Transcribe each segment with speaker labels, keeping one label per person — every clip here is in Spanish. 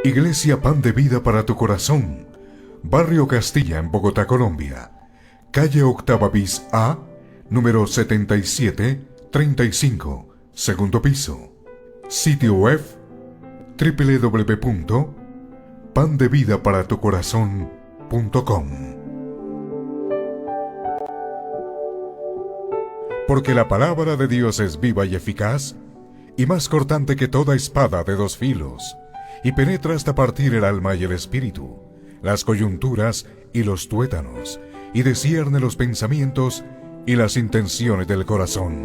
Speaker 1: Iglesia Pan de Vida para tu Corazón, Barrio Castilla en Bogotá, Colombia. Calle Octava bis A, número 7735, segundo piso. Sitio web www.pandevidaparatucorazon.com. Porque la palabra de Dios es viva y eficaz, y más cortante que toda espada de dos filos, y penetra hasta partir el alma y el espíritu, las coyunturas y los tuétanos, y discierne los pensamientos y las intenciones del corazón.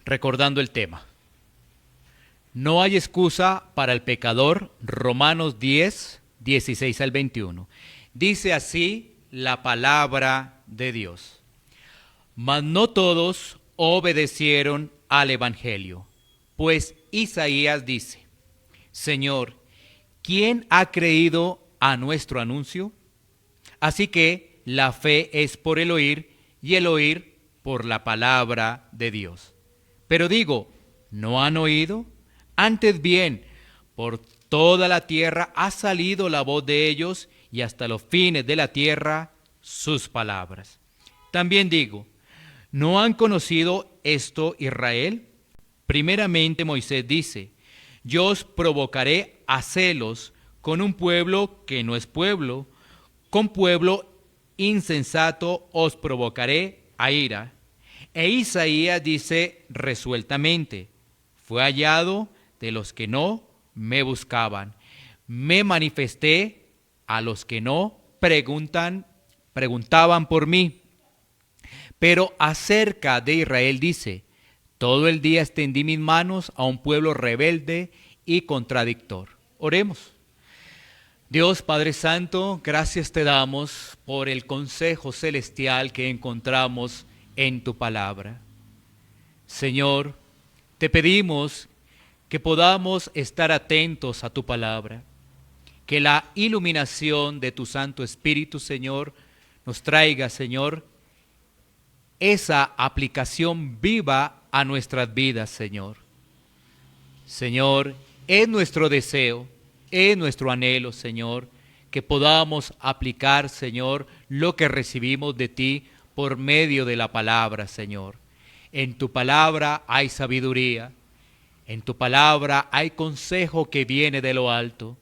Speaker 2: Recordando el tema. No hay excusa para el pecador, Romanos 10, 16 al 21. Dice así la palabra de Dios. Mas no todos obedecieron al evangelio, pues Isaías dice: Señor, ¿quién ha creído a nuestro anuncio? Así que la fe es por el oír, y el oír por la palabra de Dios. Pero digo, ¿no han oído? Antes bien, por toda la tierra ha salido la voz de ellos, y hasta los fines de la tierra sus palabras. También digo, ¿no han conocido esto Israel? Primeramente Moisés dice: yo os provocaré a celos con un pueblo que no es pueblo, con pueblo insensato os provocaré a ira. E Isaías dice resueltamente: fue hallado de los que no me buscaban. Me manifesté a los que no preguntaban por mí. Pero acerca de Israel dice: todo el día extendí mis manos a un pueblo rebelde y contradictor. Oremos. Dios Padre Santo, gracias te damos por el consejo celestial que encontramos en tu palabra. Señor, te pedimos que podamos estar atentos a tu palabra, que la iluminación de tu Santo Espíritu, Señor, nos traiga, Señor, esa aplicación viva a nuestras vidas, Señor. Señor, es nuestro deseo, es nuestro anhelo, Señor, que podamos aplicar, Señor, lo que recibimos de ti por medio de la palabra, Señor. En tu palabra hay sabiduría, en tu palabra hay consejo que viene de lo alto.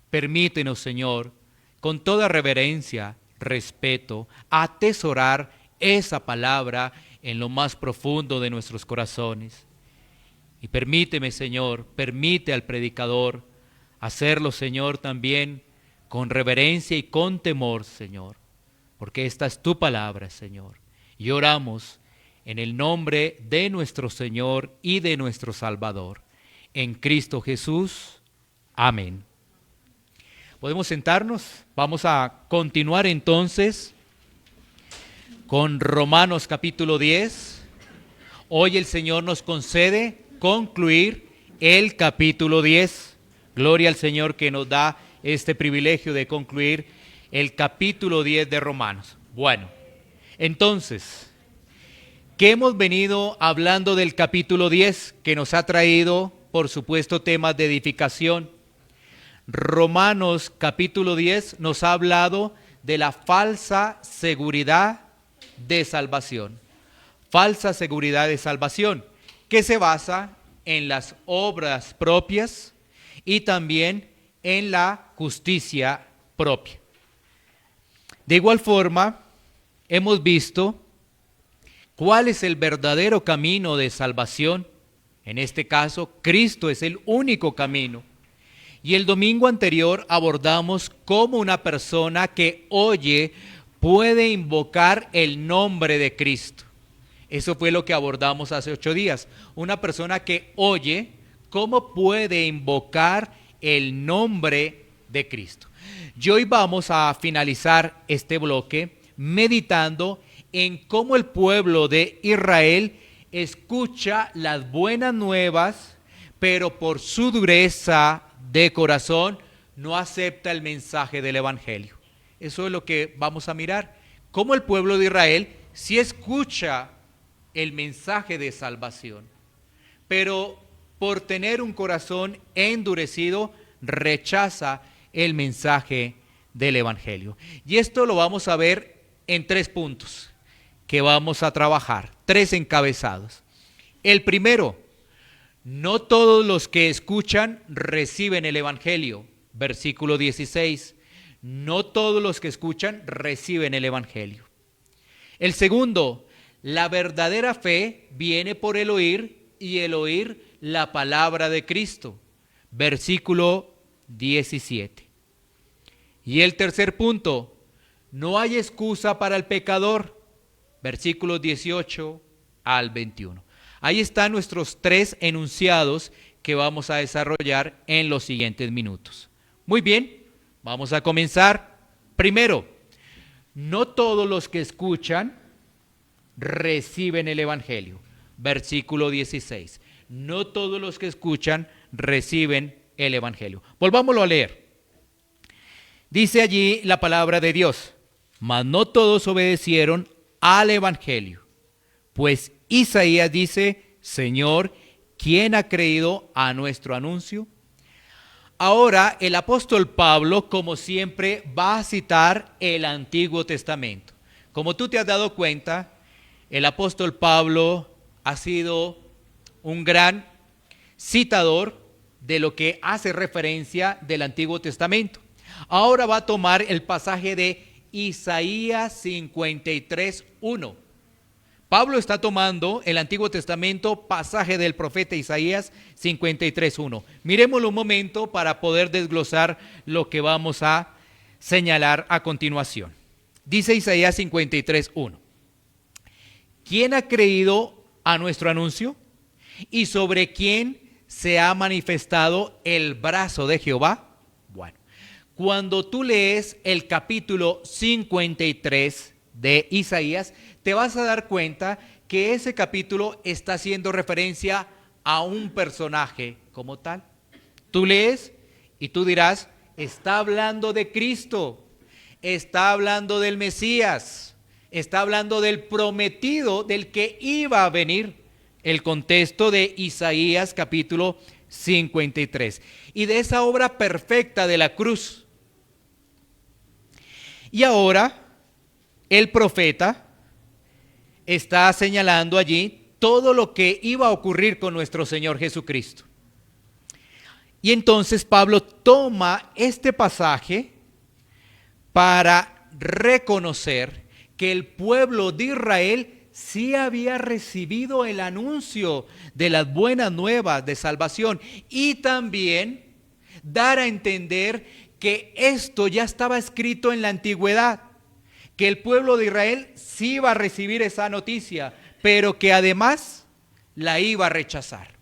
Speaker 2: Permítenos, Señor, con toda reverencia, respeto, atesorar esa palabra en lo más profundo de nuestros corazones. Y permíteme, Señor, permite al predicador hacerlo, Señor, también con reverencia y con temor, Señor, porque esta es tu palabra, Señor. Y oramos en el nombre de nuestro Señor y de nuestro Salvador, en Cristo Jesús. Amén. ¿Podemos sentarnos? Vamos a continuar entonces con Romanos capítulo 10. Hoy el Señor nos concede concluir el capítulo 10. Gloria al Señor que nos da este privilegio de concluir el capítulo 10 de Romanos. Bueno, entonces, ¿qué hemos venido hablando del capítulo 10? Que nos ha traído, por supuesto, temas de edificación. Romanos capítulo 10 nos ha hablado de la falsa seguridad de salvación. Falsa seguridad de salvación, que se basa en las obras propias y también en la justicia propia. De igual forma, hemos visto cuál es el verdadero camino de salvación. En este caso, Cristo es el único camino. Y el domingo anterior abordamos cómo una persona que oye puede invocar el nombre de Cristo. Eso fue lo que abordamos hace 8 días. Una persona que oye, ¿cómo puede invocar el nombre de Cristo? Y hoy vamos a finalizar este bloque meditando en cómo el pueblo de Israel escucha las buenas nuevas, pero por su dureza de corazón no acepta el mensaje del Evangelio. Eso es lo que vamos a mirar. Cómo el pueblo de Israel sí escucha el mensaje de salvación, pero por tener un corazón endurecido, rechaza el mensaje del Evangelio. Y esto lo vamos a ver en 3 puntos que vamos a trabajar, 3 encabezados. El primero, no todos los que escuchan reciben el Evangelio. Versículo 16. No todos los que escuchan reciben el Evangelio. El segundo, la verdadera fe viene por el oír y el oír la palabra de Cristo. Versículo 17. Y el tercer punto, no hay excusa para el pecador. Versículos 18 al 21. Ahí están nuestros 3 enunciados que vamos a desarrollar en los siguientes minutos. Muy bien, vamos a comenzar. Primero, no todos los que escuchan reciben el Evangelio. Versículo 16. No todos los que escuchan reciben el Evangelio. Volvámoslo a leer. Dice allí la palabra de Dios: mas no todos obedecieron al Evangelio. Pues Isaías dice: Señor, ¿quién ha creído a nuestro anuncio? Ahora el apóstol Pablo, como siempre, va a citar el Antiguo Testamento. Como tú te has dado cuenta, el apóstol Pablo ha sido un gran citador de lo que hace referencia del Antiguo Testamento. Ahora va a tomar el pasaje de Isaías 53:1. Pablo está tomando el Antiguo Testamento, pasaje del profeta Isaías 53:1. Miremoslo un momento para poder desglosar lo que vamos a señalar a continuación. Dice Isaías 53:1. ¿Quién ha creído a nuestro anuncio? ¿Y sobre quién se ha manifestado el brazo de Jehová? Bueno, cuando tú lees el capítulo 53 de Isaías, te vas a dar cuenta que ese capítulo está haciendo referencia a un personaje como tal. Tú lees y tú dirás, está hablando de Cristo, está hablando del Mesías, está hablando del prometido, del que iba a venir. El contexto de Isaías capítulo 53 y de esa obra perfecta de la cruz. Y ahora el profeta está señalando allí todo lo que iba a ocurrir con nuestro Señor Jesucristo. Y entonces Pablo toma este pasaje para reconocer que el pueblo de Israel sí había recibido el anuncio de las buenas nuevas de salvación y también dar a entender que esto ya estaba escrito en la antigüedad, que el pueblo de Israel sí iba a recibir esa noticia, pero que además la iba a rechazar.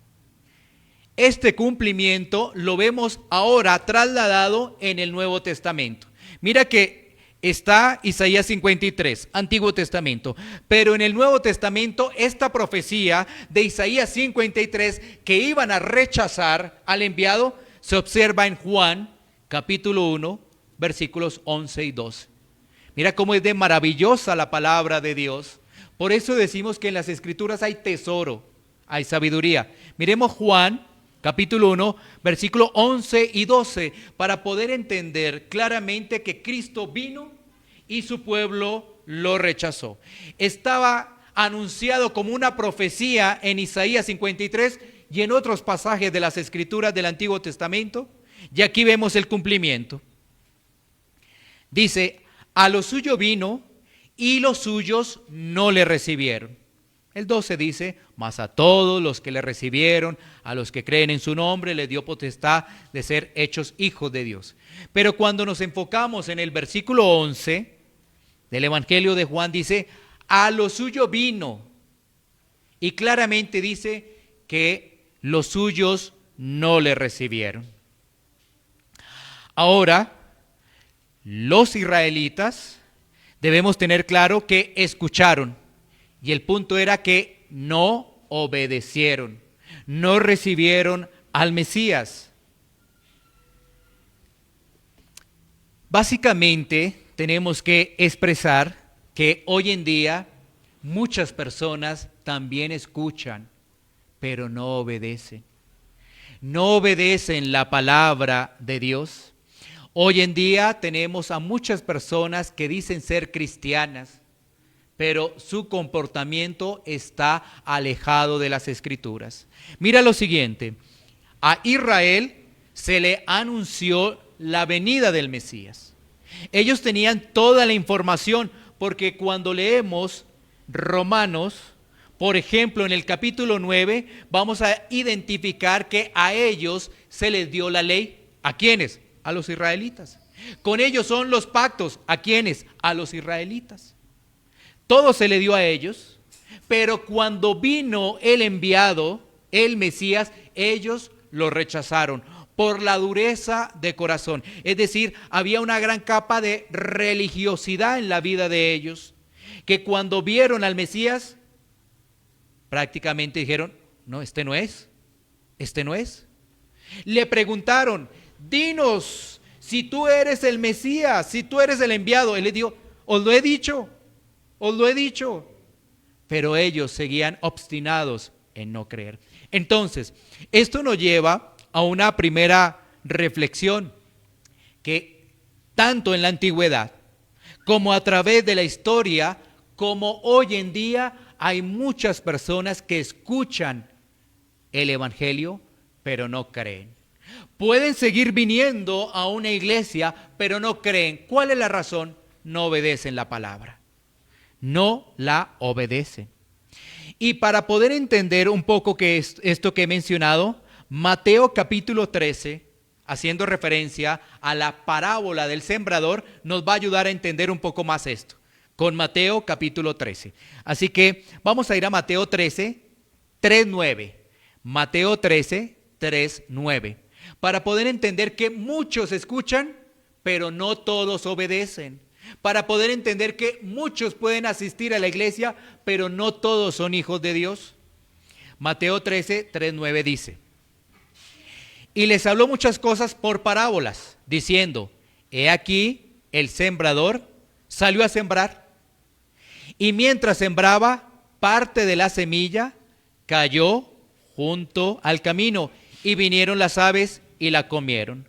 Speaker 2: Este cumplimiento lo vemos ahora trasladado en el Nuevo Testamento. Mira que está Isaías 53, Antiguo Testamento, pero en el Nuevo Testamento esta profecía de Isaías 53 que iban a rechazar al enviado se observa en Juan capítulo 1, versículos 11 y 12. Mira cómo es de maravillosa la palabra de Dios. Por eso decimos que en las Escrituras hay tesoro, hay sabiduría. Miremos Juan capítulo 1, versículo 11 y 12, para poder entender claramente que Cristo vino y su pueblo lo rechazó. Estaba anunciado como una profecía en Isaías 53 y en otros pasajes de las Escrituras del Antiguo Testamento, y aquí vemos el cumplimiento. Dice, a lo suyo vino y los suyos no le recibieron. El 12 dice, mas a todos los que le recibieron, a los que creen en su nombre, les dio potestad de ser hechos hijos de Dios. Pero cuando nos enfocamos en el versículo 11 del Evangelio de Juan, dice, a lo suyo vino. Y claramente dice que los suyos no le recibieron. Ahora, los israelitas debemos tener claro que escucharon. Y el punto era que no obedecieron, no recibieron al Mesías. Básicamente, tenemos que expresar que hoy en día muchas personas también escuchan, pero no obedecen. No obedecen la palabra de Dios. Hoy en día tenemos a muchas personas que dicen ser cristianas, pero su comportamiento está alejado de las Escrituras. Mira lo siguiente, a Israel se le anunció la venida del Mesías. Ellos tenían toda la información, porque cuando leemos Romanos, por ejemplo, en el capítulo 9, vamos a identificar que a ellos se les dio la ley. ¿A quiénes? A los israelitas. Con ellos son los pactos. ¿A quiénes? A los israelitas. Todo se le dio a ellos, pero cuando vino el enviado, el Mesías, ellos lo rechazaron por la dureza de corazón. Es decir, había una gran capa de religiosidad en la vida de ellos, que cuando vieron al Mesías, prácticamente dijeron, no, este no es. Le preguntaron, dinos, si tú eres el Mesías, si tú eres el enviado. Él les dijo, os lo he dicho. Pero ellos seguían obstinados en no creer. Entonces, esto nos lleva a una primera reflexión, que tanto en la antigüedad como a través de la historia, como hoy en día, hay muchas personas que escuchan el evangelio, pero no creen. Pueden seguir viniendo a una iglesia, pero no creen. ¿Cuál es la razón? No obedecen la palabra. No la obedecen. Y para poder entender un poco qué es esto que he mencionado, Mateo capítulo 13, haciendo referencia a la parábola del sembrador, nos va a ayudar a entender un poco más esto, con Mateo capítulo 13. Así que vamos a ir a Mateo 13, 3:9. Mateo 13, 3:9. Para poder entender que muchos escuchan, pero no todos obedecen. Para poder entender que muchos pueden asistir a la iglesia, pero no todos son hijos de Dios. Mateo 13, 3:9 dice: y les habló muchas cosas por parábolas, diciendo, he aquí el sembrador salió a sembrar. Y mientras sembraba, parte de la semilla cayó junto al camino, y vinieron las aves y la comieron.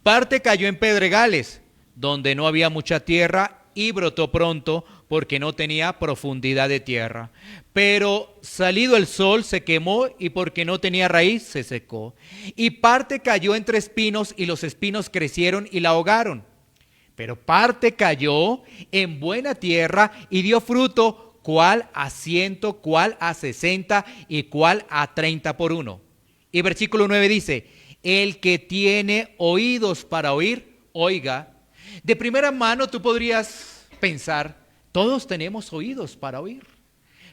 Speaker 2: Parte cayó en pedregales, donde no había mucha tierra, y brotó pronto, porque no tenía profundidad de tierra. Pero salido el sol se quemó, y porque no tenía raíz se secó. Y parte cayó entre espinos, y los espinos crecieron y la ahogaron. Pero parte cayó en buena tierra y dio fruto, cuál a 100, cuál a 60 y cuál a 30 por uno. Y versículo 9 dice, el que tiene oídos para oír, oiga. De primera mano tú podrías pensar, todos tenemos oídos para oír,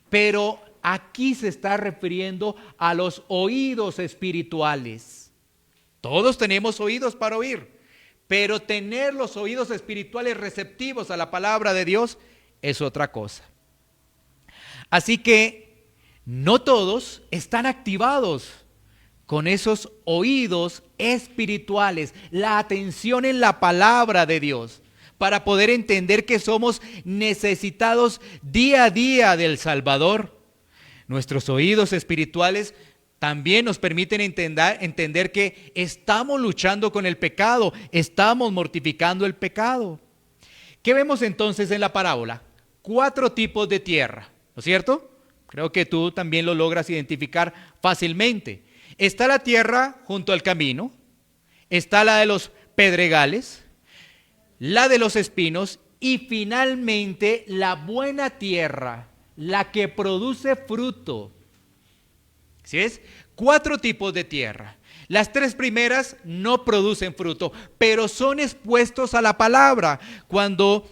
Speaker 2: pero aquí se está refiriendo a los oídos espirituales. Todos tenemos oídos para oír, pero tener los oídos espirituales receptivos a la palabra de Dios es otra cosa. Así que no todos están activados con esos oídos espirituales, la atención en la palabra de Dios, para poder entender que somos necesitados día a día del Salvador. Nuestros oídos espirituales también nos permiten entender que estamos luchando con el pecado, estamos mortificando el pecado. ¿Qué vemos entonces en la parábola? 4 tipos de tierra, ¿no es cierto? Creo que tú también lo logras identificar fácilmente. Está la tierra junto al camino, está la de los pedregales, la de los espinos y finalmente la buena tierra, la que produce fruto. ¿Sí ves? 4 tipos de tierra. Las 3 primeras no producen fruto, pero son expuestos a la palabra. Cuando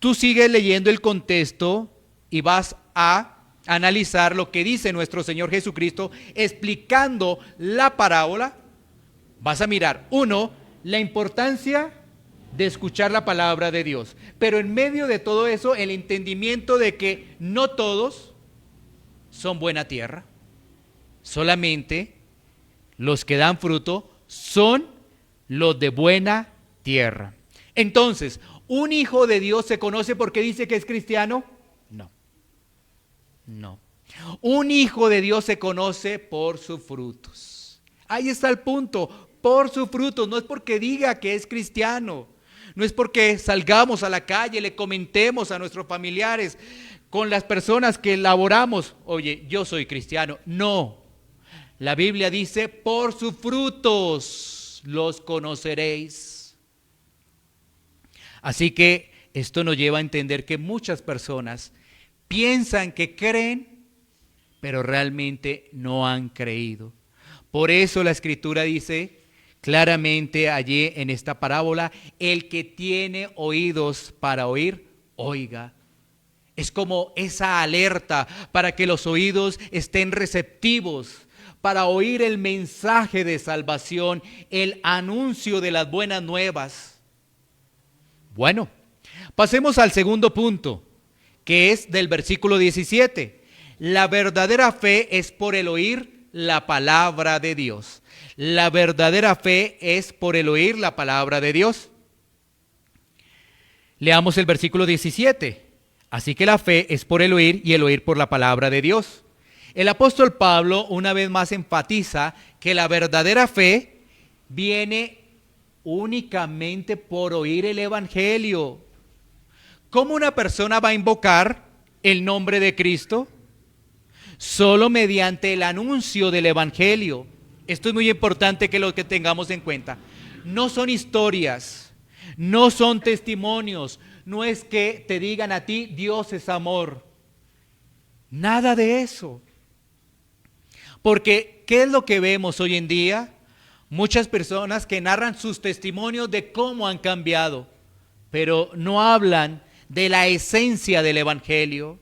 Speaker 2: tú sigues leyendo el contexto y vas a analizar lo que dice nuestro Señor Jesucristo explicando la parábola, vas a mirar, 1, la importancia de escuchar la palabra de Dios, pero en medio de todo eso, el entendimiento de que no todos son buena tierra, solamente los que dan fruto son los de buena tierra. Entonces, ¿un hijo de Dios se conoce porque dice que es cristiano? No, no. Un hijo de Dios se conoce por sus frutos. Ahí está el punto, por sus frutos. No es porque diga que es cristiano, no es porque salgamos a la calle, le comentemos a nuestros familiares, con las personas que laboramos, oye, yo soy cristiano. No, la Biblia dice, por sus frutos los conoceréis. Así que esto nos lleva a entender que muchas personas piensan que creen, pero realmente no han creído. Por eso la Escritura dice claramente allí en esta parábola, el que tiene oídos para oír, oiga. Es como esa alerta para que los oídos estén receptivos, para oír el mensaje de salvación, el anuncio de las buenas nuevas. Bueno, pasemos al segundo punto, que es del versículo 17. La verdadera fe es por el oír la palabra de Dios. La verdadera fe es por el oír la palabra de Dios. Leamos el versículo 17. Así que la fe es por el oír y el oír por la palabra de Dios. El apóstol Pablo una vez más enfatiza que la verdadera fe viene únicamente por oír el evangelio. ¿Cómo una persona va a invocar el nombre de Cristo? Solo mediante el anuncio del evangelio. Esto es muy importante que lo que tengamos en cuenta. No son historias, no son testimonios, no es que te digan a ti, Dios es amor. Nada de eso. Porque, ¿qué es lo que vemos hoy en día? Muchas personas que narran sus testimonios de cómo han cambiado, pero no hablan de la esencia del evangelio.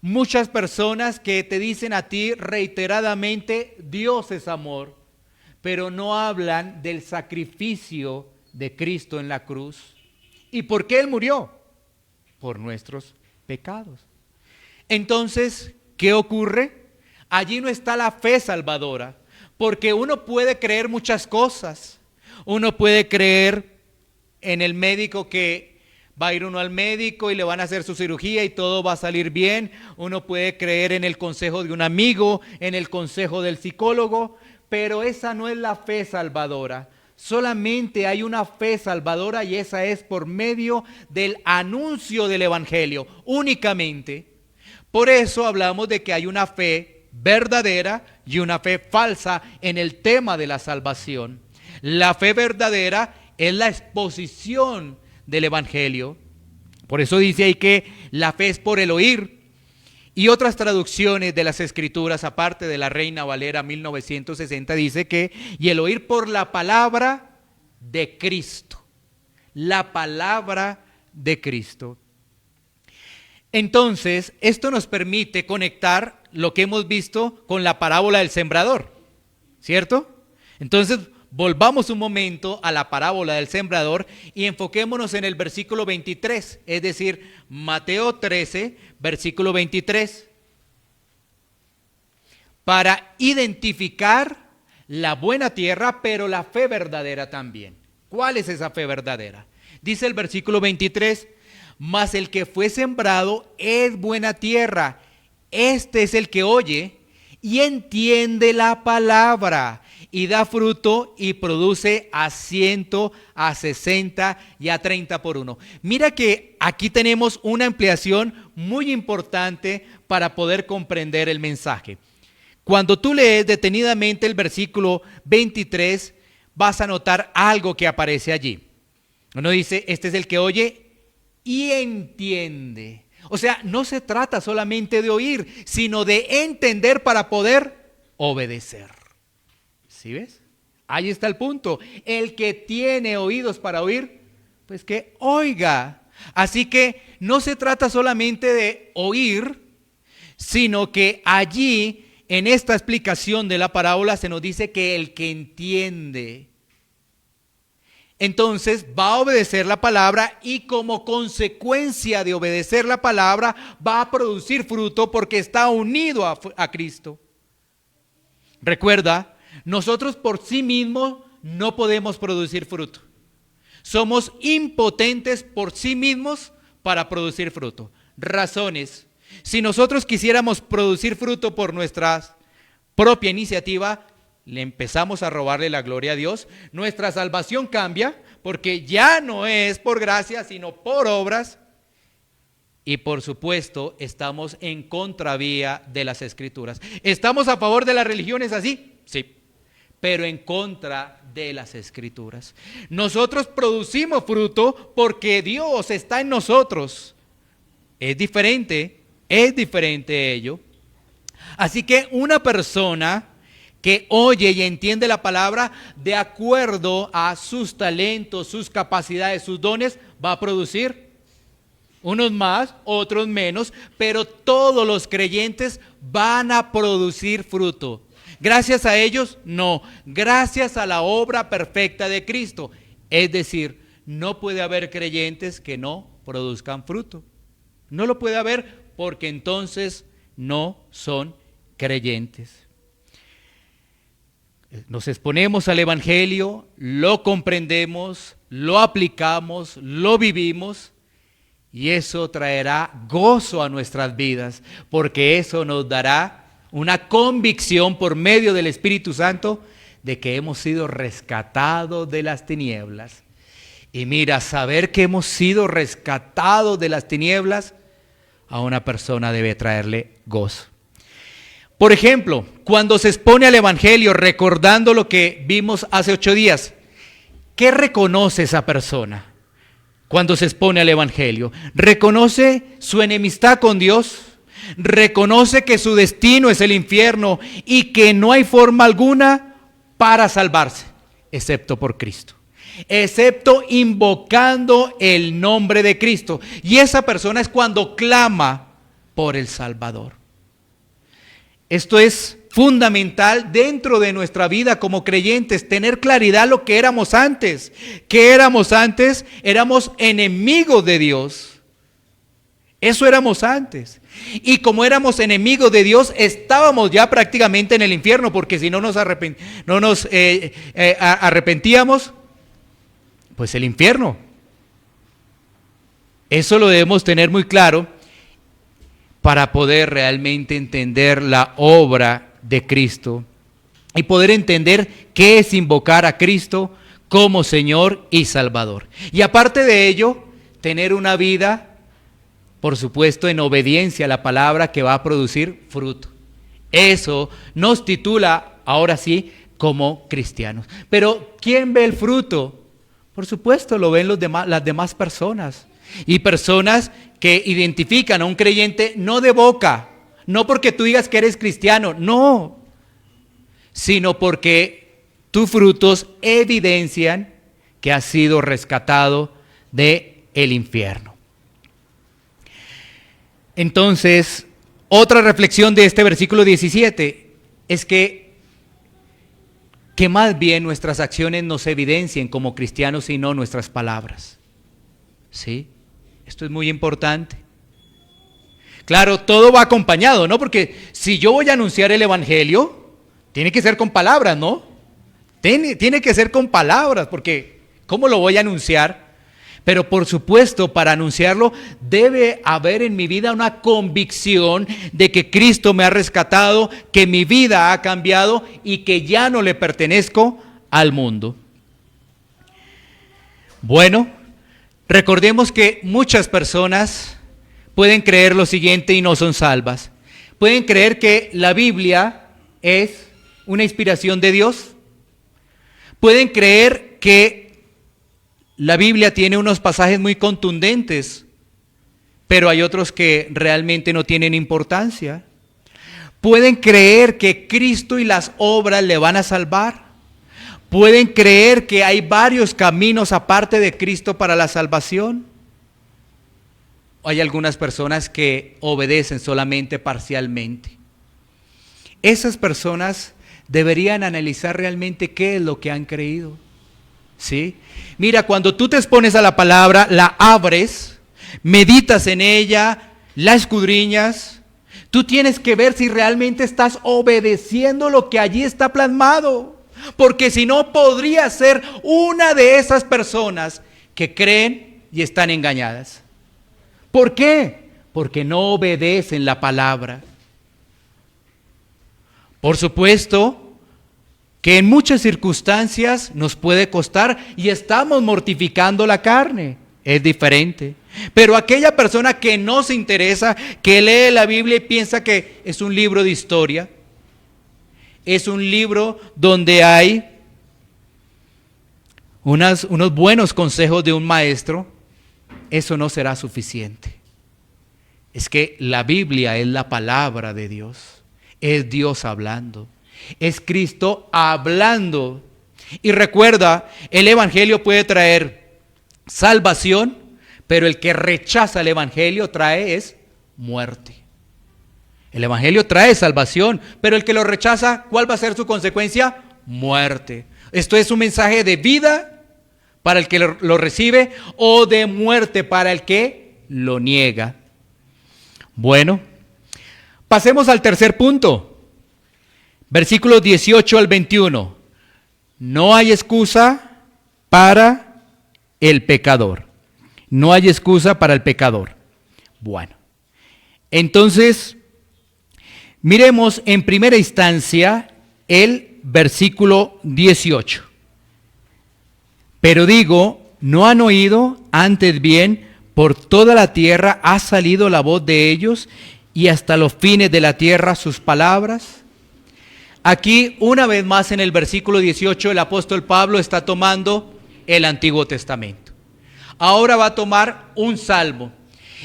Speaker 2: Muchas personas que te dicen a ti reiteradamente, Dios es amor, pero no hablan del sacrificio de Cristo en la cruz. ¿Y por qué Él murió? Por nuestros pecados. Entonces, ¿qué ocurre? Allí no está la fe salvadora, porque uno puede creer muchas cosas. Uno puede creer en el médico que va a ir uno al médico y le van a hacer su cirugía y todo va a salir bien. Uno puede creer en el consejo de un amigo, en el consejo del psicólogo, pero esa no es la fe salvadora. Solamente hay una fe salvadora y esa es por medio del anuncio del evangelio, únicamente. Por eso hablamos de que hay una fe verdadera y una fe falsa en el tema de la salvación. La fe verdadera es la exposición del evangelio. Por eso dice ahí que la fe es por el oír. Y otras traducciones de las escrituras, aparte de la Reina Valera 1960, dice que y el oír por la palabra de Cristo. La palabra de Cristo. Entonces, esto nos permite conectar lo que hemos visto con la parábola del sembrador, ¿cierto? Entonces, volvamos un momento a la parábola del sembrador y enfoquémonos en el versículo 23, es decir, Mateo 13, versículo 23, para identificar la buena tierra, pero la fe verdadera también. ¿Cuál es esa fe verdadera? Dice el versículo 23, mas el que fue sembrado es buena tierra. Este es el que oye y entiende la palabra y da fruto y produce a 100, a 60 y a 30 por uno. Mira que aquí tenemos una ampliación muy importante para poder comprender el mensaje. Cuando tú lees detenidamente el versículo 23, vas a notar algo que aparece allí. Uno dice, este es el que oye y entiende. O sea, no se trata solamente de oír, sino de entender para poder obedecer. ¿Sí ves? Ahí está el punto. El que tiene oídos para oír, pues que oiga. Así que no se trata solamente de oír, sino que allí, en esta explicación de la parábola, se nos dice que el que entiende, entonces va a obedecer la palabra y como consecuencia de obedecer la palabra va a producir fruto porque está unido a Cristo. Recuerda, nosotros por sí mismos no podemos producir fruto. Somos impotentes por sí mismos para producir fruto. Razones. Si nosotros quisiéramos producir fruto por nuestra propia iniciativa, le empezamos a robarle la gloria a Dios. Nuestra salvación cambia porque ya no es por gracia, sino por obras. Y por supuesto, estamos en contravía de las Escrituras. ¿Estamos a favor de las religiones así? Sí, pero en contra de las Escrituras. Nosotros producimos fruto porque Dios está en nosotros. Es diferente ello. Así que una persona que oye y entiende la palabra de acuerdo a sus talentos, sus capacidades, sus dones, va a producir. Unos más, otros menos, pero todos los creyentes van a producir fruto. ¿Gracias a ellos? No, gracias a la obra perfecta de Cristo. Es decir, no puede haber creyentes que no produzcan fruto. No lo puede haber porque entonces no son creyentes. Nos exponemos al Evangelio, lo comprendemos, lo aplicamos, lo vivimos. Y eso traerá gozo a nuestras vidas, porque eso nos dará una convicción por medio del Espíritu Santo de que hemos sido rescatados de las tinieblas. Y mira, saber que hemos sido rescatados de las tinieblas a una persona debe traerle gozo. Por ejemplo, cuando se expone al Evangelio recordando lo que vimos hace 8 días, ¿qué reconoce esa persona? Cuando se expone al Evangelio, reconoce su enemistad con Dios, reconoce que su destino es el infierno y que no hay forma alguna para salvarse, excepto por Cristo, excepto invocando el nombre de Cristo. Y esa persona es cuando clama por el Salvador. Esto es fundamental dentro de nuestra vida como creyentes, tener claridad lo que éramos antes. ¿Qué éramos antes? Éramos enemigos de Dios. Eso éramos antes. Y como éramos enemigos de Dios, estábamos ya prácticamente en el infierno, porque si no nos arrepentíamos, pues el infierno. Eso lo debemos tener muy claro para poder realmente entender la obra de Cristo y poder entender qué es invocar a Cristo como Señor y Salvador. Y aparte de ello, tener una vida, por supuesto, en obediencia a la palabra que va a producir fruto. Eso nos titula, ahora sí, como cristianos. Pero ¿quién ve el fruto? Por supuesto, lo ven las demás personas. Y personas que identifican a un creyente no de boca, no porque tú digas que eres cristiano, no, sino porque tus frutos evidencian que has sido rescatado del infierno. Entonces, otra reflexión de este versículo 17 es que más bien nuestras acciones nos evidencien como cristianos y no nuestras palabras. ¿Sí? Esto es muy importante. Claro, todo va acompañado, ¿no? Porque si yo voy a anunciar el Evangelio, tiene que ser con palabras, ¿no? Tiene que ser con palabras, porque ¿cómo lo voy a anunciar? Pero por supuesto, para anunciarlo, debe haber en mi vida una convicción de que Cristo me ha rescatado, que mi vida ha cambiado y que ya no le pertenezco al mundo. Bueno, recordemos que muchas personas pueden creer lo siguiente y no son salvas. Pueden creer que la Biblia es una inspiración de Dios. Pueden creer que la Biblia tiene unos pasajes muy contundentes, pero hay otros que realmente no tienen importancia. Pueden creer que Cristo y las obras le van a salvar. Pueden creer que hay varios caminos aparte de Cristo para la salvación. Hay algunas personas que obedecen solamente parcialmente. Esas personas deberían analizar realmente qué es lo que han creído. ¿Sí? Mira, cuando tú te expones a la palabra, la abres, meditas en ella, la escudriñas, tú tienes que ver si realmente estás obedeciendo lo que allí está plasmado. Porque si no, podría ser una de esas personas que creen y están engañadas. ¿Por qué? Porque no obedecen la palabra. Por supuesto que en muchas circunstancias nos puede costar y estamos mortificando la carne. Es diferente. Pero aquella persona que no se interesa, que lee la Biblia y piensa que es un libro de historia, es un libro donde hay unos buenos consejos de un maestro, eso no será suficiente. Es que la Biblia es la palabra de Dios, es Dios hablando, es Cristo hablando. Y recuerda, el Evangelio puede traer salvación, pero el que rechaza el Evangelio trae es muerte. El Evangelio trae salvación, pero el que lo rechaza, ¿cuál va a ser su consecuencia? Muerte. Esto es un mensaje de vida para el que lo recibe o de muerte para el que lo niega. Bueno, pasemos al tercer punto. Versículos 18 al 21. No hay excusa para el pecador. No hay excusa para el pecador. Bueno, entonces, miremos en primera instancia el versículo 18. Pero digo, ¿no han oído? Antes bien, por toda la tierra ha salido la voz de ellos y hasta los fines de la tierra sus palabras. Aquí, una vez más en el versículo 18, el apóstol Pablo está tomando el Antiguo Testamento. Ahora va a tomar un salmo.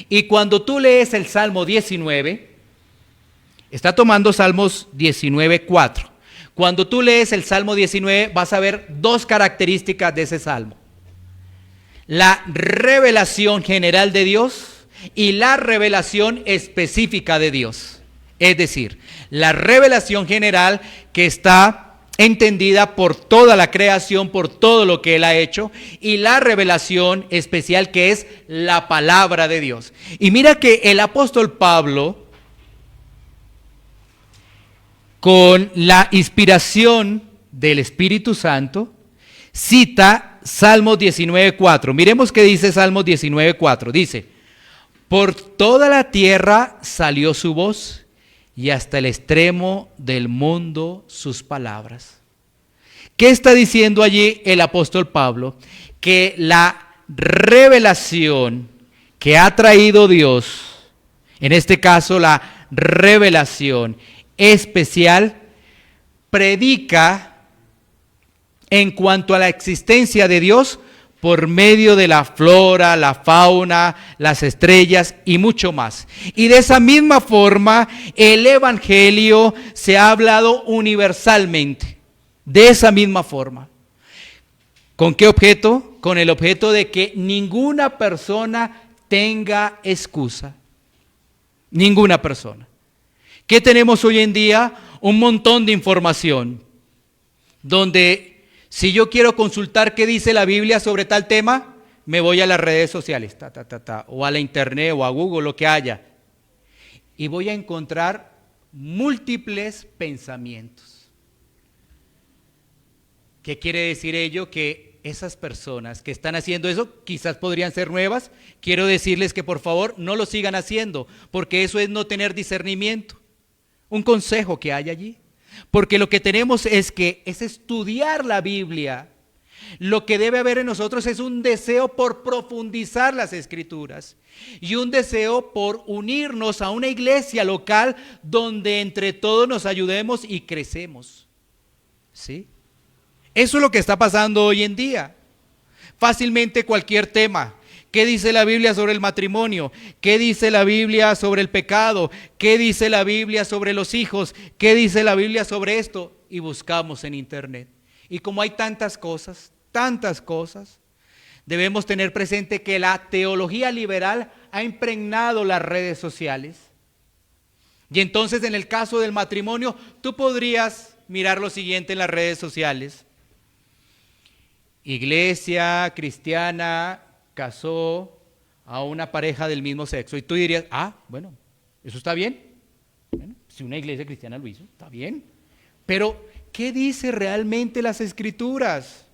Speaker 2: Y cuando tú lees el Salmo 19, está tomando Salmos 19:4. Cuando tú lees el Salmo 19 vas a ver dos características de ese salmo. La revelación general de Dios y la revelación específica de Dios. Es decir, la revelación general que está entendida por toda la creación, por todo lo que Él ha hecho, y la revelación especial que es la palabra de Dios. Y mira que el apóstol Pablo, con la inspiración del Espíritu Santo, cita Salmos 19:4. Miremos qué dice Salmos 19:4. Dice, por toda la tierra salió su voz y hasta el extremo del mundo sus palabras. ¿Qué está diciendo allí el apóstol Pablo? Que la revelación que ha traído Dios, en este caso la revelación especial, predica en cuanto a la existencia de Dios por medio de la flora, la fauna, las estrellas y mucho más. Y de esa misma forma, el Evangelio se ha hablado universalmente. De esa misma forma. ¿Con qué objeto? Con el objeto de que ninguna persona tenga excusa. Ninguna persona. ¿Qué tenemos hoy en día? Un montón de información, donde si yo quiero consultar qué dice la Biblia sobre tal tema, me voy a las redes sociales, o a la internet, o a Google, lo que haya, y voy a encontrar múltiples pensamientos. ¿Qué quiere decir ello? Que esas personas que están haciendo eso, quizás podrían ser nuevas. Quiero decirles que por favor no lo sigan haciendo, porque eso es no tener discernimiento. Un consejo que hay allí. Porque lo que tenemos es estudiar la Biblia. Lo que debe haber en nosotros es un deseo por profundizar las Escrituras y un deseo por unirnos a una iglesia local donde entre todos nos ayudemos y crecemos. ¿Sí? Eso es lo que está pasando hoy en día. Fácilmente cualquier tema. ¿Qué dice la Biblia sobre el matrimonio? ¿Qué dice la Biblia sobre el pecado? ¿Qué dice la Biblia sobre los hijos? ¿Qué dice la Biblia sobre esto? Y buscamos en internet. Y como hay tantas cosas, debemos tener presente que la teología liberal ha impregnado las redes sociales. Y entonces en el caso del matrimonio, tú podrías mirar lo siguiente en las redes sociales. Iglesia cristiana casó a una pareja del mismo sexo. Y tú dirías, bueno, ¿eso está bien? Bueno, si una iglesia cristiana lo hizo, está bien. Pero, ¿qué dice realmente las Escrituras?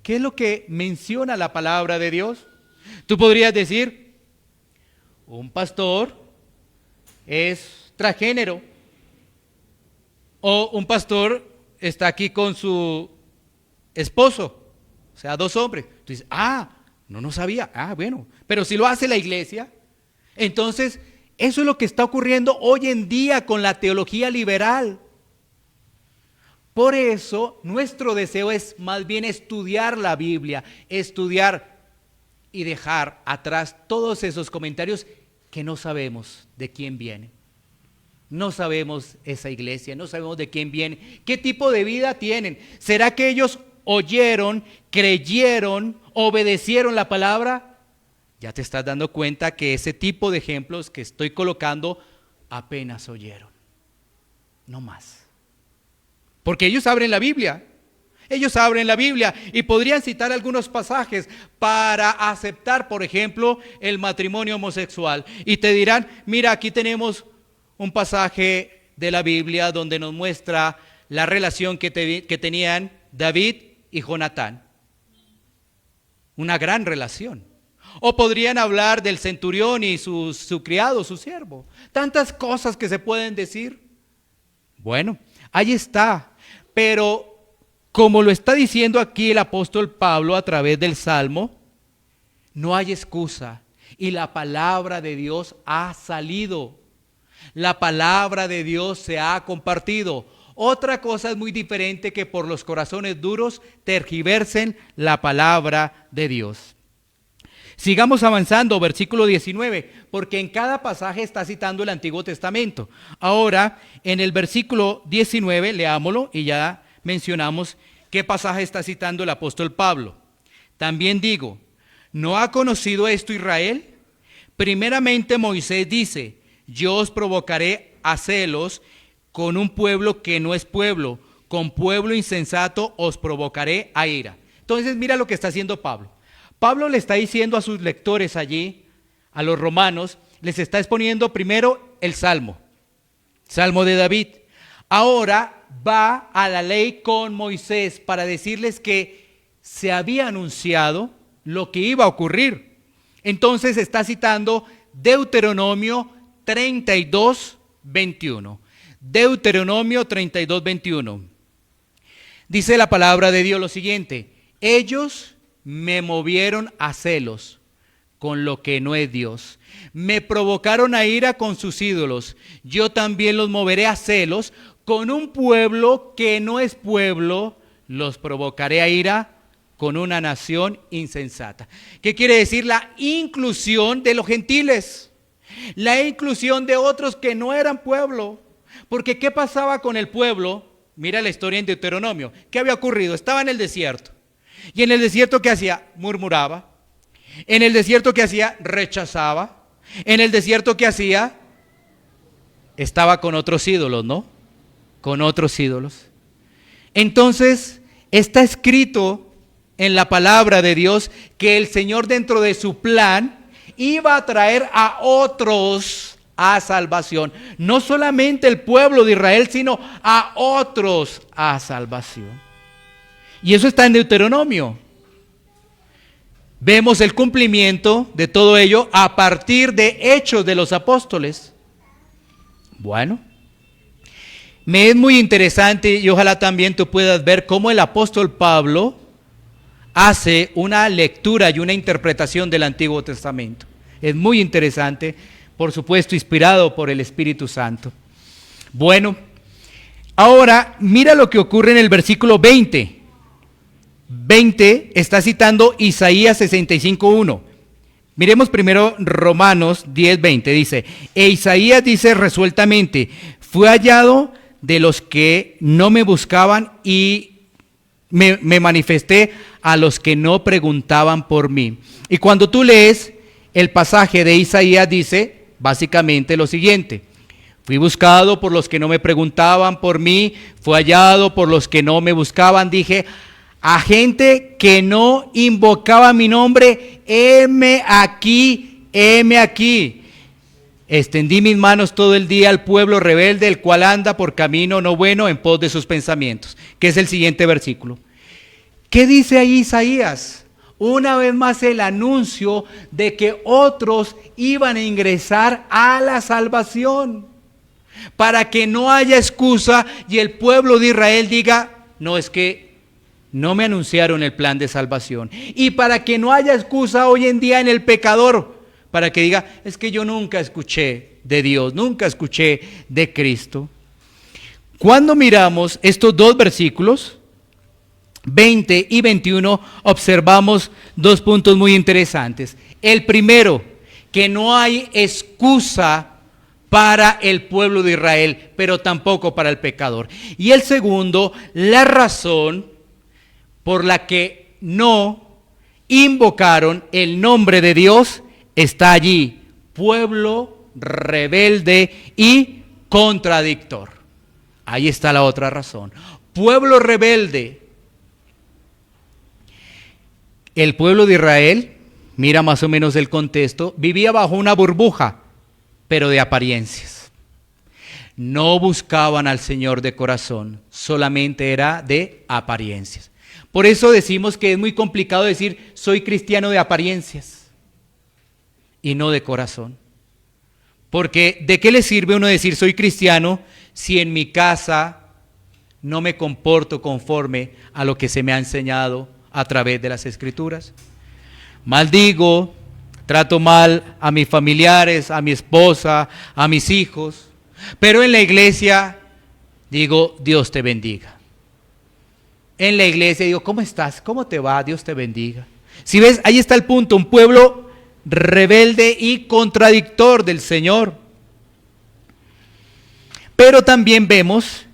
Speaker 2: ¿Qué es lo que menciona la palabra de Dios? Tú podrías decir, un pastor es transgénero, o un pastor está aquí con su esposo, o sea, dos hombres. Tú dices, no sabía, bueno, pero si lo hace la iglesia, entonces eso es lo que está ocurriendo hoy en día con la teología liberal. Por eso nuestro deseo es más bien estudiar la Biblia, estudiar y dejar atrás todos esos comentarios que no sabemos de quién vienen. No sabemos esa iglesia, no sabemos de quién viene, qué tipo de vida tienen. ¿Será que ellos oyeron, creyeron, obedecieron la palabra? Ya te estás dando cuenta que ese tipo de ejemplos que estoy colocando apenas oyeron, no más. Porque ellos abren la Biblia. Ellos abren la Biblia y podrían citar algunos pasajes para aceptar, por ejemplo, el matrimonio homosexual. Y te dirán, mira, aquí tenemos un pasaje de la Biblia donde nos muestra la relación que tenían David y Jonatán. Una gran relación. O podrían hablar del centurión y su criado, su siervo. Tantas cosas que se pueden decir. Bueno, ahí está. Pero como lo está diciendo aquí el apóstol Pablo a través del Salmo, no hay excusa y la palabra de Dios ha salido. La palabra de Dios se ha compartido. Otra cosa es muy diferente que por los corazones duros tergiversen la palabra de Dios. Sigamos avanzando, versículo 19, porque en cada pasaje está citando el Antiguo Testamento. Ahora, en el versículo 19, leámoslo y ya mencionamos qué pasaje está citando el apóstol Pablo. También digo, ¿no ha conocido esto Israel? Primeramente Moisés dice, yo os provocaré a celos con un pueblo que no es pueblo, con pueblo insensato os provocaré a ira. Entonces mira lo que está haciendo Pablo. Pablo le está diciendo a sus lectores allí, a los romanos, les está exponiendo primero el Salmo de David. Ahora va a la ley con Moisés para decirles que se había anunciado lo que iba a ocurrir. Entonces está citando Deuteronomio 32, 21. Deuteronomio 32, 21. Dice la palabra de Dios lo siguiente, ellos me movieron a celos con lo que no es Dios. Me provocaron a ira con sus ídolos. Yo también los moveré a celos con un pueblo que no es pueblo. Los provocaré a ira con una nación insensata. ¿Qué quiere decir? La inclusión de los gentiles. La inclusión de otros que no eran pueblo. Porque ¿qué pasaba con el pueblo? Mira la historia en Deuteronomio. ¿Qué había ocurrido? Estaba en el desierto. Y en el desierto, ¿qué hacía? Murmuraba. En el desierto, ¿qué hacía? Rechazaba. En el desierto, ¿qué hacía? Estaba con otros ídolos, ¿no? Con otros ídolos. Entonces, está escrito en la palabra de Dios que el Señor dentro de su plan iba a traer a otros a salvación. No solamente el pueblo de Israel, sino a otros a salvación. Y eso está en Deuteronomio. Vemos el cumplimiento de todo ello a partir de Hechos de los Apóstoles. Bueno, me es muy interesante y ojalá también tú puedas ver cómo el apóstol Pablo hace una lectura y una interpretación del Antiguo Testamento. Es muy interesante, por supuesto, inspirado por el Espíritu Santo. Bueno, ahora mira lo que ocurre en el versículo 20. 20 está citando Isaías 65:1. Miremos primero Romanos 10:20. Dice, e Isaías dice resueltamente, fue hallado de los que no me buscaban y me manifesté a los que no preguntaban por mí. Y cuando tú lees el pasaje de Isaías dice básicamente lo siguiente, fui buscado por los que no me preguntaban por mí, fue hallado por los que no me buscaban, dije, a gente que no invocaba mi nombre, heme aquí, heme aquí. Extendí mis manos todo el día al pueblo rebelde, el cual anda por camino no bueno en pos de sus pensamientos. Que es el siguiente versículo. ¿Qué dice ahí Isaías? Una vez más el anuncio de que otros iban a ingresar a la salvación, para que no haya excusa y el pueblo de Israel diga, no, es que no me anunciaron el plan de salvación. Y para que no haya excusa hoy en día en el pecador, para que diga, es que yo nunca escuché de Dios, nunca escuché de Cristo. Cuando miramos estos dos versículos, 20 y 21, observamos dos puntos muy interesantes. El primero, que no hay excusa para el pueblo de Israel, pero tampoco para el pecador. Y el segundo, la razón por la que no invocaron el nombre de Dios está allí: pueblo rebelde y contradictor. Ahí está la otra razón. Pueblo rebelde. El pueblo de Israel, mira más o menos el contexto, vivía bajo una burbuja, pero de apariencias. No buscaban al Señor de corazón, solamente era de apariencias. Por eso decimos que es muy complicado decir soy cristiano de apariencias y no de corazón. Porque ¿de qué le sirve uno decir soy cristiano si en mi casa no me comporto conforme a lo que se me ha enseñado a través de las Escrituras? Maldigo, trato mal a mis familiares, a mi esposa, a mis hijos, pero en la iglesia digo Dios te bendiga. En la iglesia digo ¿cómo estás? ¿Cómo te va? Dios te bendiga. Si ves, ahí está el punto, un pueblo rebelde y contradictor del Señor. Pero también vemos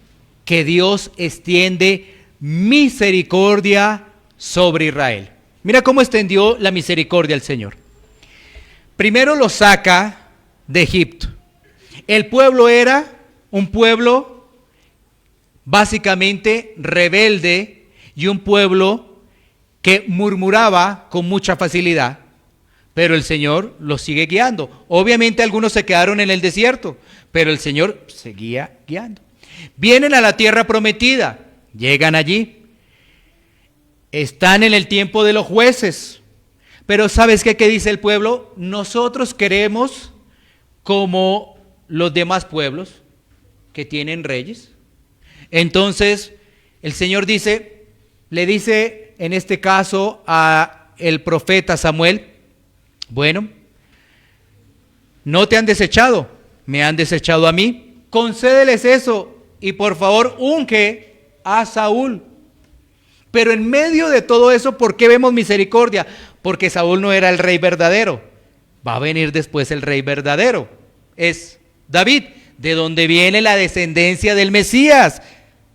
Speaker 2: que Dios extiende misericordia sobre Israel. Mira cómo extendió la misericordia al Señor. Primero lo saca de Egipto. El pueblo era un pueblo básicamente rebelde y un pueblo que murmuraba con mucha facilidad, pero el Señor los sigue guiando. Obviamente algunos se quedaron en el desierto, pero el Señor seguía guiando. Vienen a la tierra prometida, llegan allí. Están en el tiempo de los jueces, pero ¿sabes qué dice el pueblo? Nosotros queremos como los demás pueblos que tienen reyes. Entonces el Señor le dice en este caso a el profeta Samuel, bueno, no te han desechado, me han desechado a mí, concédeles eso y por favor unge a Saúl. Pero en medio de todo eso, ¿por qué vemos misericordia? Porque Saúl no era el rey verdadero. Va a venir después el rey verdadero. Es David, de donde viene la descendencia del Mesías.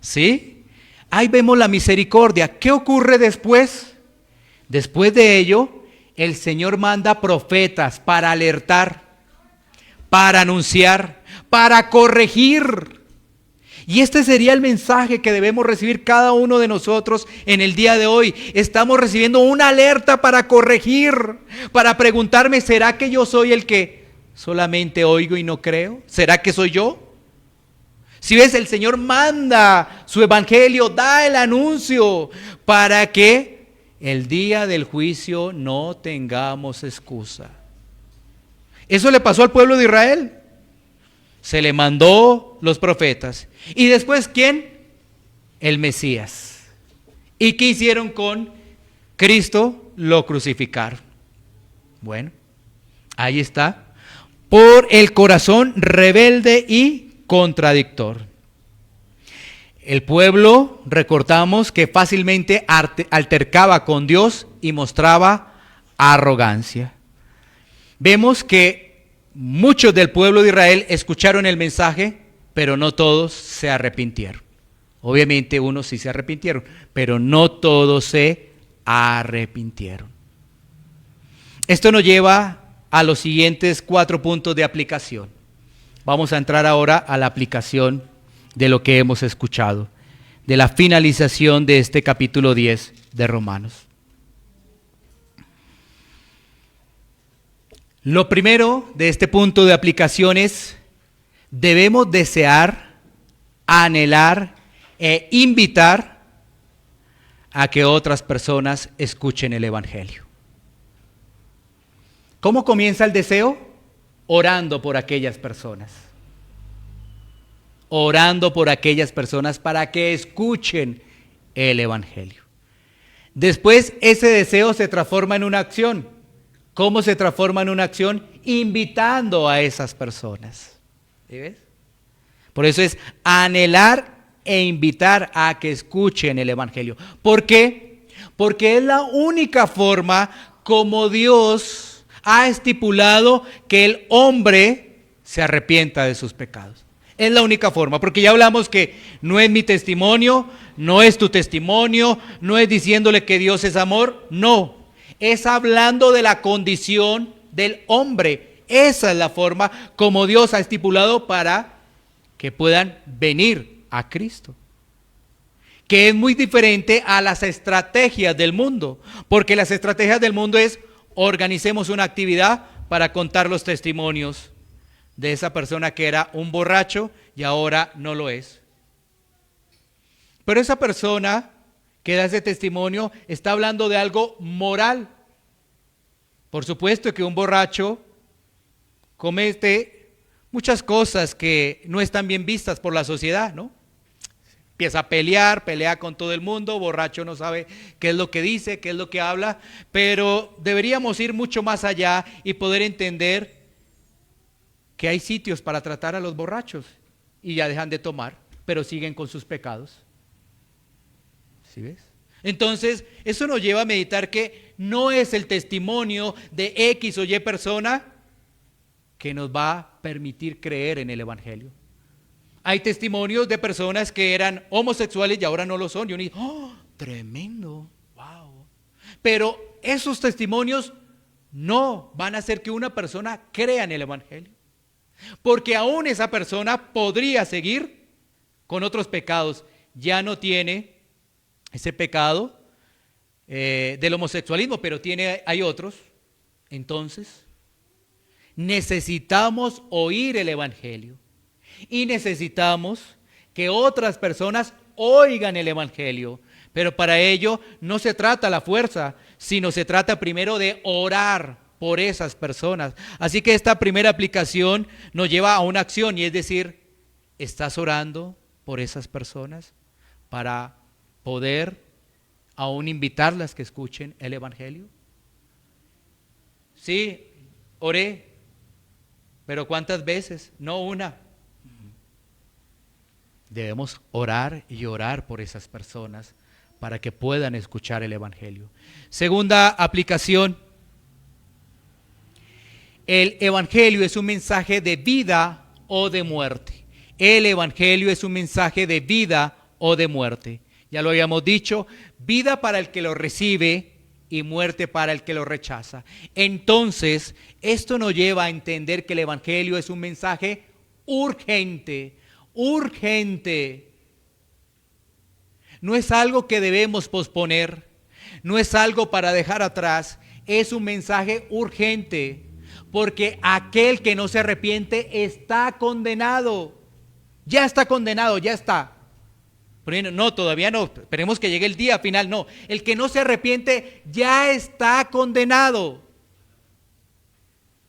Speaker 2: ¿Sí? Ahí vemos la misericordia. ¿Qué ocurre después? Después de ello, el Señor manda profetas para alertar, para anunciar, para corregir. Y este sería el mensaje que debemos recibir cada uno de nosotros en el día de hoy. Estamos recibiendo una alerta para corregir, para preguntarme, ¿será que yo soy el que solamente oigo y no creo? ¿Será que soy yo? Si ves, el Señor manda su evangelio, da el anuncio para que el día del juicio no tengamos excusa. Eso le pasó al pueblo de Israel. Se le mandó los profetas. ¿Y después quién? El Mesías. ¿Y qué hicieron con Cristo? Lo crucificaron. Bueno, ahí está. Por el corazón rebelde y contradictor. El pueblo, recordamos que fácilmente altercaba con Dios y mostraba arrogancia. Vemos que muchos del pueblo de Israel escucharon el mensaje, pero no todos se arrepintieron. Obviamente unos sí se arrepintieron, pero no todos se arrepintieron. Esto nos lleva a los siguientes 4 puntos de aplicación. Vamos a entrar ahora a la aplicación de lo que hemos escuchado, de la finalización de este capítulo 10 de Romanos. Lo primero de este punto de aplicación es, debemos desear, anhelar e invitar a que otras personas escuchen el Evangelio. ¿Cómo comienza el deseo? Orando por aquellas personas. Orando por aquellas personas para que escuchen el Evangelio. Después ese deseo se transforma en una acción. ¿Cómo se transforma en una acción? Invitando a esas personas. ¿Sí ves? Por eso es anhelar e invitar a que escuchen el Evangelio. ¿Por qué? Porque es la única forma como Dios ha estipulado que el hombre se arrepienta de sus pecados. Es la única forma, porque ya hablamos que no es mi testimonio, no es tu testimonio, no es diciéndole que Dios es amor, no. Es hablando de la condición del hombre. Esa es la forma como Dios ha estipulado para que puedan venir a Cristo. Que es muy diferente a las estrategias del mundo, porque las estrategias del mundo es organicemos una actividad para contar los testimonios de esa persona que era un borracho y ahora no lo es. Pero esa persona que da ese testimonio está hablando de algo moral. Por supuesto que un borracho comete muchas cosas que no están bien vistas por la sociedad, ¿no? Empieza a pelea con todo el mundo, borracho no sabe qué es lo que dice, qué es lo que habla, pero deberíamos ir mucho más allá y poder entender que hay sitios para tratar a los borrachos y ya dejan de tomar, pero siguen con sus pecados. ¿Sí ves? Entonces, eso nos lleva a meditar que no es el testimonio de X o Y persona que nos va a permitir creer en el Evangelio. Hay testimonios de personas que eran homosexuales y ahora no lo son. Y uno dice, ¡oh, tremendo! ¡Wow! Pero esos testimonios no van a hacer que una persona crea en el Evangelio. Porque aún esa persona podría seguir con otros pecados. Ya no tiene ese pecado del homosexualismo, pero hay otros. Entonces, necesitamos oír el Evangelio. Y necesitamos que otras personas oigan el Evangelio. Pero para ello no se trata la fuerza, sino se trata primero de orar por esas personas. Así que esta primera aplicación nos lleva a una acción, y es decir, ¿estás orando por esas personas para poder aún invitarlas que escuchen el Evangelio? Sí, oré, pero ¿cuántas veces? No una. Debemos orar y orar por esas personas para que puedan escuchar el Evangelio. Segunda aplicación, el Evangelio es un mensaje de vida o de muerte. El Evangelio es un mensaje de vida o de muerte. Ya lo habíamos dicho, vida para el que lo recibe y muerte para el que lo rechaza. Entonces, esto nos lleva a entender que el Evangelio es un mensaje urgente. Urgente. No es algo que debemos posponer, no es algo para dejar atrás, es un mensaje urgente, porque aquel que no se arrepiente está condenado. Ya está condenado, ya está. Pero no, todavía no, esperemos que llegue el día final, no. El que no se arrepiente ya está condenado.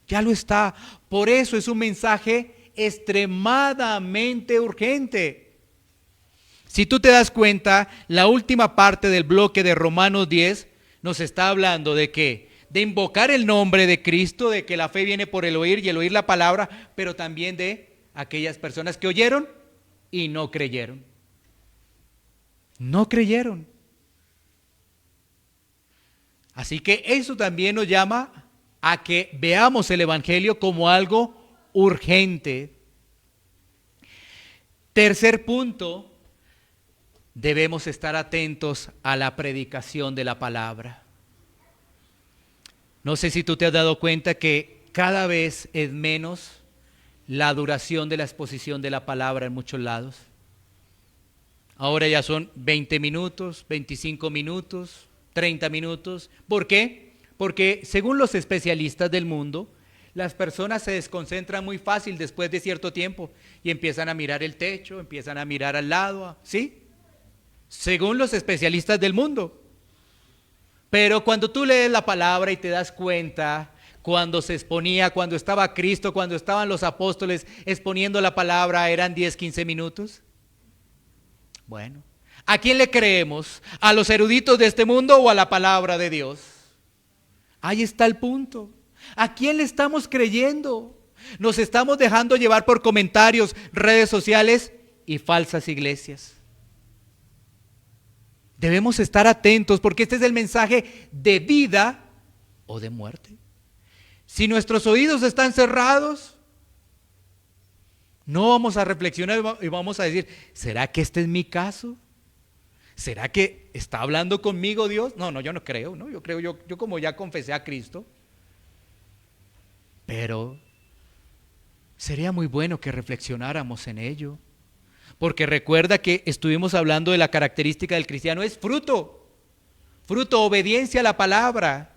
Speaker 2: Ya lo está. Por eso es un mensaje extremadamente urgente. Si tú te das cuenta, la última parte del bloque de Romanos 10 nos está hablando de qué, de invocar el nombre de Cristo, de que la fe viene por el oír y el oír la palabra, pero también de aquellas personas que oyeron y no creyeron. No creyeron. Así que eso también nos llama a que veamos el Evangelio como algo urgente. Tercer punto, debemos estar atentos a la predicación de la palabra. No sé si tú te has dado cuenta que cada vez es menos la duración de la exposición de la palabra en muchos lados. Ahora ya son 20 minutos, 25 minutos, 30 minutos. ¿Por qué? Porque según los especialistas del mundo, las personas se desconcentran muy fácil después de cierto tiempo y empiezan a mirar el techo, empiezan a mirar al lado, ¿sí? según los especialistas del mundo. Pero cuando tú lees la palabra y te das cuenta, cuando se exponía, cuando estaba Cristo, cuando estaban los apóstoles exponiendo la palabra, eran 10, 15 minutos. Bueno, ¿a quién le creemos? ¿A los eruditos de este mundo o a la palabra de Dios? Ahí está el punto. ¿A quién le estamos creyendo? Nos estamos dejando llevar por comentarios, redes sociales y falsas iglesias. Debemos estar atentos porque este es el mensaje de vida o de muerte. Si nuestros oídos están cerrados, no vamos a reflexionar y vamos a decir, ¿será que este es mi caso? ¿Será que está hablando conmigo Dios? No, yo no creo, ¿no? Yo como ya confesé a Cristo. Pero sería muy bueno que reflexionáramos en ello. Porque recuerda que estuvimos hablando de la característica del cristiano, es fruto, obediencia a la palabra.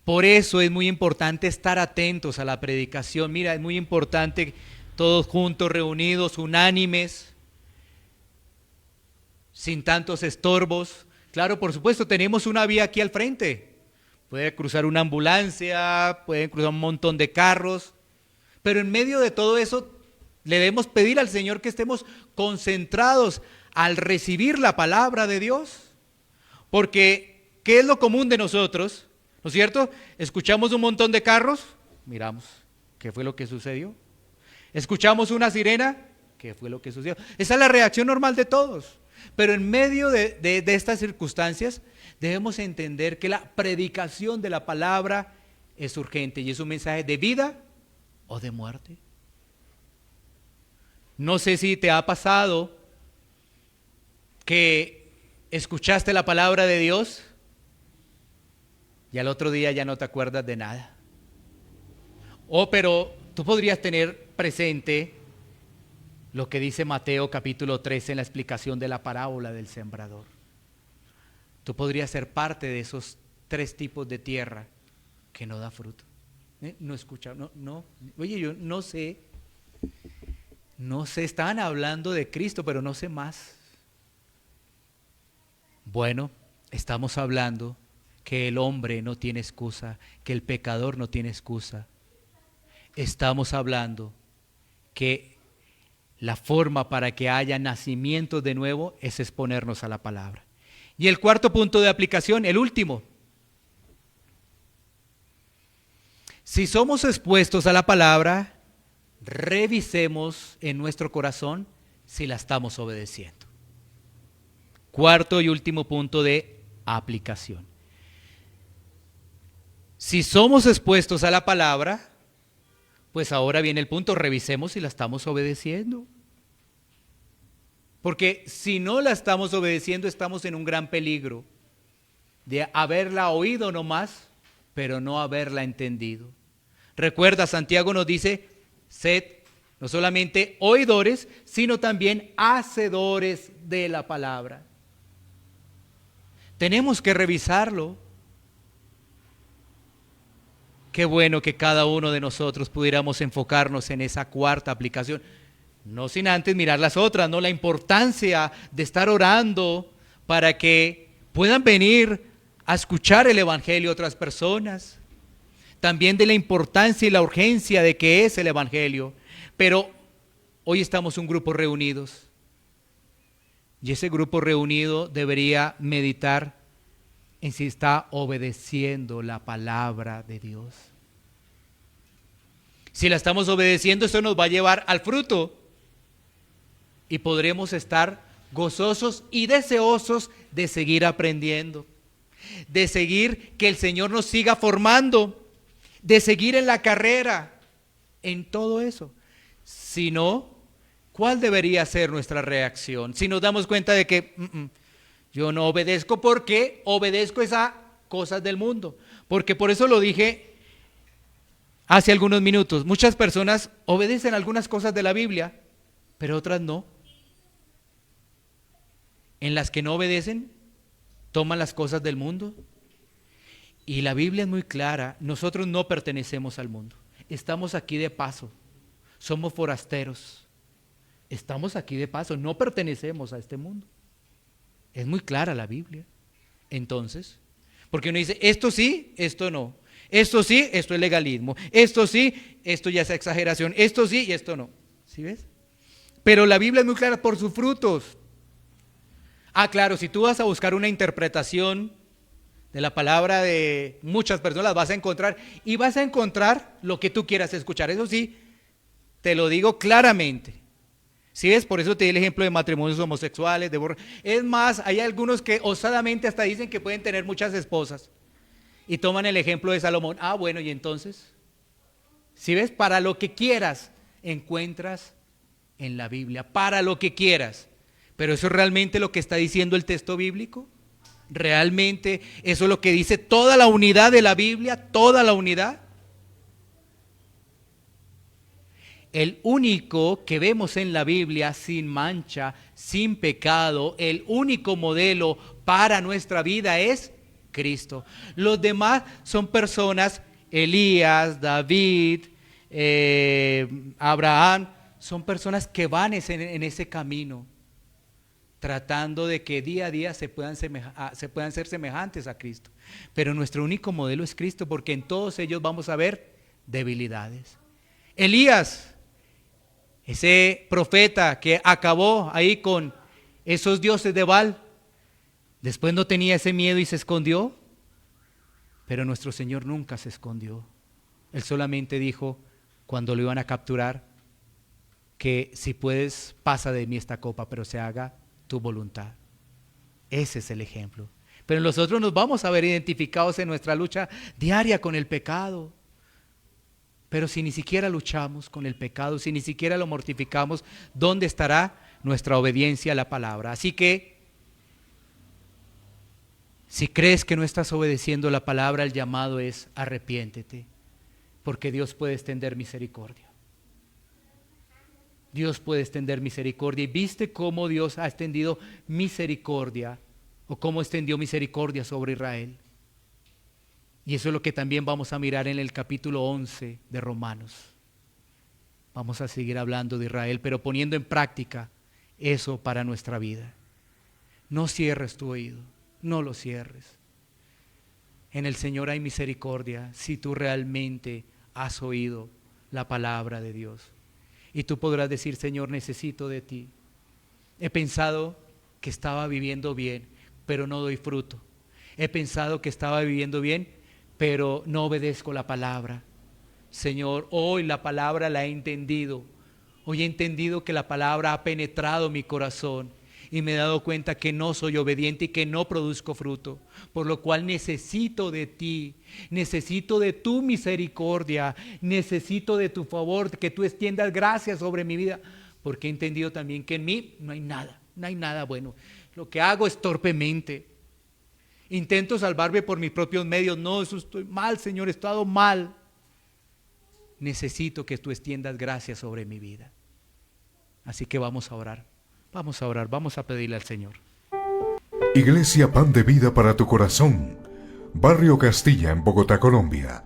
Speaker 2: Por eso es muy importante estar atentos a la predicación. Mira, es muy importante todos juntos, reunidos, unánimes, sin tantos estorbos. Claro, por supuesto, tenemos una vía aquí al frente. Puede cruzar una ambulancia, pueden cruzar un montón de carros, pero en medio de todo eso le debemos pedir al Señor que estemos concentrados al recibir la palabra de Dios. Porque, ¿qué es lo común de nosotros? ¿No es cierto? Escuchamos un montón de carros, miramos, ¿qué fue lo que sucedió? Escuchamos una sirena, ¿qué fue lo que sucedió? Esa es la reacción normal de todos. Pero en medio de estas circunstancias, debemos entender que la predicación de la palabra es urgente y es un mensaje de vida o de muerte. No sé si te ha pasado que escuchaste la palabra de Dios y al otro día ya no te acuerdas de nada. Pero tú podrías tener presente lo que dice Mateo capítulo 13 en la explicación de la parábola del sembrador. Tú podrías ser parte de esos 3 tipos de tierra que no da fruto. No escucha, no. Oye, yo no sé, estaban hablando de Cristo, pero no sé más. Bueno, estamos hablando que el hombre no tiene excusa, que el pecador no tiene excusa. Estamos hablando que la forma para que haya nacimiento de nuevo es exponernos a la palabra. Y el cuarto punto de aplicación, el último. Si somos expuestos a la palabra, revisemos en nuestro corazón si la estamos obedeciendo. Cuarto y último punto de aplicación. Si somos expuestos a la palabra, pues ahora viene el punto, revisemos si la estamos obedeciendo. Porque si no la estamos obedeciendo, estamos en un gran peligro de haberla oído nomás, pero no haberla entendido. Recuerda, Santiago nos dice, sed no solamente oidores, sino también hacedores de la palabra. Tenemos que revisarlo. Qué bueno que cada uno de nosotros pudiéramos enfocarnos en esa cuarta aplicación. No sin antes mirar las otras, ¿no? La importancia de estar orando para que puedan venir a escuchar el Evangelio otras personas. También de la importancia y la urgencia de que es el Evangelio. Pero hoy estamos un grupo reunidos. Y ese grupo reunido debería meditar en si está obedeciendo la palabra de Dios. Si la estamos obedeciendo, eso nos va a llevar al fruto. Y podremos estar gozosos y deseosos de seguir aprendiendo, de seguir que el Señor nos siga formando, de seguir en la carrera, en todo eso. Si no, ¿cuál debería ser nuestra reacción? Si nos damos cuenta de que yo no obedezco porque obedezco a cosas del mundo. Porque por eso lo dije hace algunos minutos. Muchas personas obedecen algunas cosas de la Biblia, pero otras no. En las que no obedecen, toman las cosas del mundo. Y la Biblia es muy clara, nosotros no pertenecemos al mundo. Estamos aquí de paso, somos forasteros. Estamos aquí de paso, no pertenecemos a este mundo. Es muy clara la Biblia. Entonces, porque uno dice, esto sí, esto no. Esto sí, esto es legalismo. Esto sí, esto ya es exageración. Esto sí y esto no. ¿Sí ves? Pero la Biblia es muy clara por sus frutos. Ah, claro, si tú vas a buscar una interpretación de la palabra de muchas personas, vas a encontrar y vas a encontrar lo que tú quieras escuchar. Eso sí, te lo digo claramente. ¿Sí ves? Por eso te di el ejemplo de matrimonios homosexuales. Es más, hay algunos que osadamente hasta dicen que pueden tener muchas esposas. Y toman el ejemplo de Salomón. Ah, bueno, y entonces, ¿sí ves? Para lo que quieras, encuentras en la Biblia. Para lo que quieras. Pero ¿eso es realmente lo que está diciendo el texto bíblico? ¿Realmente eso es lo que dice toda la unidad de la Biblia? ¿Toda la unidad? El único que vemos en la Biblia sin mancha, sin pecado, el único modelo para nuestra vida es Cristo. Los demás son personas, Elías, David, Abraham, son personas que van en ese camino, tratando de que día a día se puedan ser semejantes a Cristo. Pero nuestro único modelo es Cristo, porque en todos ellos vamos a ver debilidades. Elías, ese profeta que acabó ahí con esos dioses de Baal, después no tenía ese miedo y se escondió, pero nuestro Señor nunca se escondió. Él solamente dijo, cuando lo iban a capturar, que si puedes, pasa de mí esta copa, pero se haga tu voluntad. Ese es el ejemplo. Pero nosotros nos vamos a ver identificados en nuestra lucha diaria con el pecado. Pero si ni siquiera luchamos con el pecado, si ni siquiera lo mortificamos, ¿dónde estará nuestra obediencia a la palabra? Así que, si crees que no estás obedeciendo la palabra, el llamado es arrepiéntete, porque Dios puede extender misericordia. Dios puede extender misericordia. ¿Y viste cómo Dios ha extendido misericordia? ¿O cómo extendió misericordia sobre Israel? Y eso es lo que también vamos a mirar en el capítulo 11 de Romanos. Vamos a seguir hablando de Israel, pero poniendo en práctica eso para nuestra vida. No cierres tu oído, no lo cierres. En el Señor hay misericordia si tú realmente has oído la palabra de Dios. Y tú podrás decir, Señor, necesito de ti. He pensado que estaba viviendo bien, pero no doy fruto. He pensado que estaba viviendo bien, pero no obedezco la palabra. Señor, hoy la palabra la he entendido. Hoy he entendido que la palabra ha penetrado mi corazón y me he dado cuenta que no soy obediente y que no produzco fruto, por lo cual necesito de ti, necesito de tu misericordia, necesito de tu favor, que tú extiendas gracias sobre mi vida, porque he entendido también que en mí no hay nada bueno. Lo que hago es torpemente. Intento salvarme por mis propios medios. No, eso estoy mal, Señor, he estado mal. Necesito que tú extiendas gracias sobre mi vida. Así que vamos a orar, vamos a pedirle al Señor.
Speaker 1: Iglesia Pan de Vida para tu Corazón, Barrio Castilla en Bogotá, Colombia.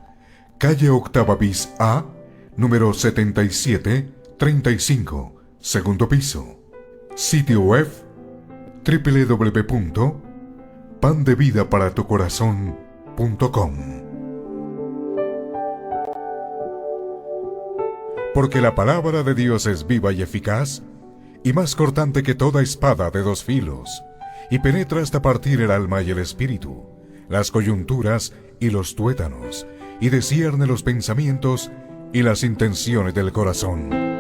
Speaker 1: Calle Octava bis A, número 7735, segundo piso. Sitio web www.pandevidaparatucorazon.com. Porque la palabra de Dios es viva y eficaz, y más cortante que toda espada de dos filos, y penetra hasta partir el alma y el espíritu, las coyunturas y los tuétanos, y discierne los pensamientos y las intenciones del corazón.